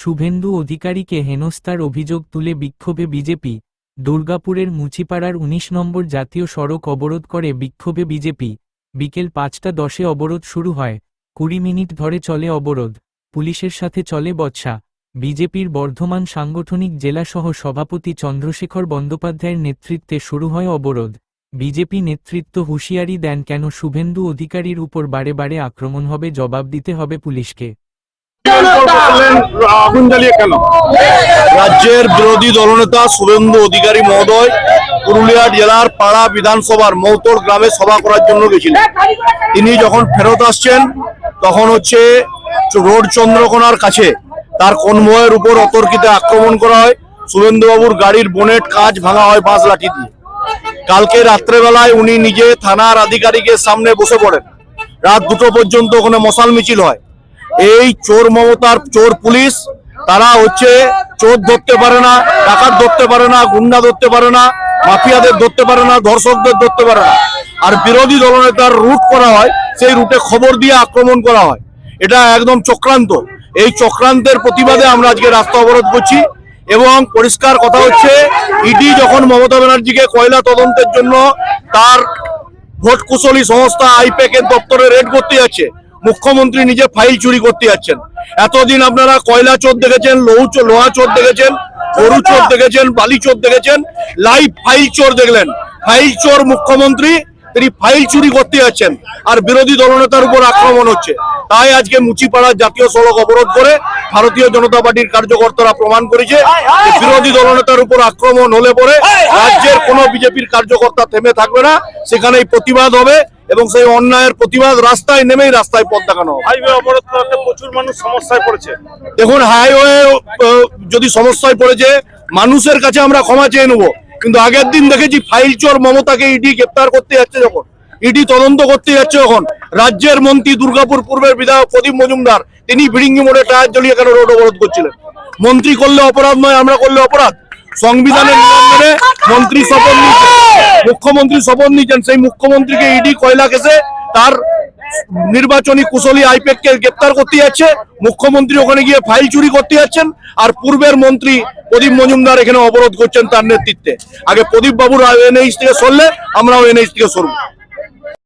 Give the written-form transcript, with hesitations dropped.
শুভেন্দু অধিকারীকে হেনস্থার অভিযোগ তুলে বিক্ষোভে বিজেপি। দুর্গাপুরের মুচিপাড়ার ১৯ নম্বর জাতীয় সড়ক অবরোধ করে বিক্ষোভে বিজেপি। বিকেল ৫টা ১০-এ অবরোধ শুরু হয়। ২০ মিনিট ধরে চলে অবরোধ। পুলিশের সাথে চলে বচসা। বিজেপির বর্ধমান সাংগঠনিক জেলাসহ সভাপতি চন্দ্রশেখর বন্দ্যোপাধ্যায়ের নেতৃত্বে শুরু হয় অবরোধ। বিজেপি নেতৃত্ব হুঁশিয়ারি দেন, কেন শুভেন্দু অধিকারীর উপর বারে বারে আক্রমণ হবে, জবাব দিতে হবে পুলিশকে। আগুন জ্বালিয়ে কেন? রাজ্যের বিরোধী দলনেতা শুভেন্দু অধিকারী মহোদয় পুরুলিয়া জেলার পাড়া বিধানসভার মৌতর গ্রামে সভা করার জন্য গেছিলেন। তিনি যখন ফেরত আসছেন তখন রোড চন্দ্রকোনার কাছে তার কনভয়ের উপর অতর্কিত আক্রমণ করা হয়। শুভেন্দুবাবুর গাড়ির বোনেট কাঁচ ভাঙা হয় বাঁশ লাঠি দিয়ে। কালকে রাত্রেবেলায় উনি নিজে থানার আধিকারিকের সামনে বসে পড়েন। রাত 2টো পর্যন্ত ওখানে মশাল মিছিল হয়। এই চোর মমতার চোর পুলিশ, তারা চোর ধরতে পারে না, ডাকাত ধরতে পারে না, গুন্ডা ধরতে পারে না, মাফিয়াদের ধরতে পারে না, ধর্ষকদের ধরতে পারে না। আর বিরোধী দলনেতার রুট করা হয়, সেই রুটে খবর দিয়ে আক্রমণ করা হয়। এটা একদম চক্রান্ত। এই চক্রান্তের প্রতিবাদে আমরা আজকে রাস্তা অবরোধ করছি। এবং পরিষ্কার কথা ইডি যখন মমতা ব্যানার্জিকে কয়লা তদন্তের জন্য তার ভোট কুশলী সংস্থা আইপ্যাক এর দপ্তরে রেড করতে যাচ্ছে, মুখ্যমন্ত্রী নিজে ফাইল চুরি করতে যাচ্ছেন। এতদিন আপনারা কয়লা চোর দেখেছেন, লোহা চোর দেখেছেন, গরু চোর দেখেছেন, বালি চোর দেখেছেন, লাইভ ফাইল চোর দেখলেন। ফাইল চোর মুখ্যমন্ত্রী, তিনি ফাইল চুরি করতে যাচ্ছেন আর বিরোধী দলনেতার উপর আক্রমণ হচ্ছে। তাই আজকে মুচিপাড়ার জাতীয় সড়ক অবরোধ করে ভারতীয় জনতা পার্টির কার্যকর্তারা প্রমাণ করেছে যে বিরোধী দলনেতার উপর আক্রমণ হলে পরে রাজ্যের কোনো বিজেপির কার্যকর্তা থেমে থাকবে না, সেখানেই প্রতিবাদ হবে এবং সেই অন্যায়ের প্রতিবাদ রাস্তায় নেমেই রাস্তায় পথ দেখানো হবে। হাইওয়ে অবরোধ করতে প্রচুর মানুষ সমস্যায় পড়েছে। দেখুন, হাইওয়ে যদি সমস্যায় পড়েছে, মানুষের কাছে আমরা ক্ষমা চেয়ে নেবো, কিন্তু আগের দিন দেখেছি ফাইল চোর মমতাকে ইডি গ্রেপ্তার করতে যাচ্ছে, যখন ইডি তদন্ত করতে যাচ্ছে, যখন রাজ্যের মন্ত্রী দুর্গাপুর পূর্বের বিধায়ক প্রদীপ মজুমদার তিনি ভিড়িঙ্গি মোড়ে টায়ার জ্বলিয়ে কেন রোড অবরোধ করছিলেন? মন্ত্রী করলে অপরাধ নয়, আমরা করলে অপরাধ? সংবিধানের নিয়ম মেনে মন্ত্রী শপথ নিয়েছেন, মুখ্যমন্ত্রী শপথ নিয়েছেন, সেই মুখ্যমন্ত্রীকে ইডি কয়লা কেসে তার নির্বাচনী কুশলী আইপ্যাক কে গ্রেপ্তার করতে যাচ্ছে, মুখ্যমন্ত্রী ওখানে গিয়ে ফাইল চুরি করতে যাচ্ছেন, আর পূর্বের মন্ত্রী প্রদীপ মজুমদার এখানে অবরোধ করছেন তার নেতৃত্বে। আগে প্রদীপ বাবুর এনএইচ থেকে সরলে আমরাও এনএইচ থেকে সরব।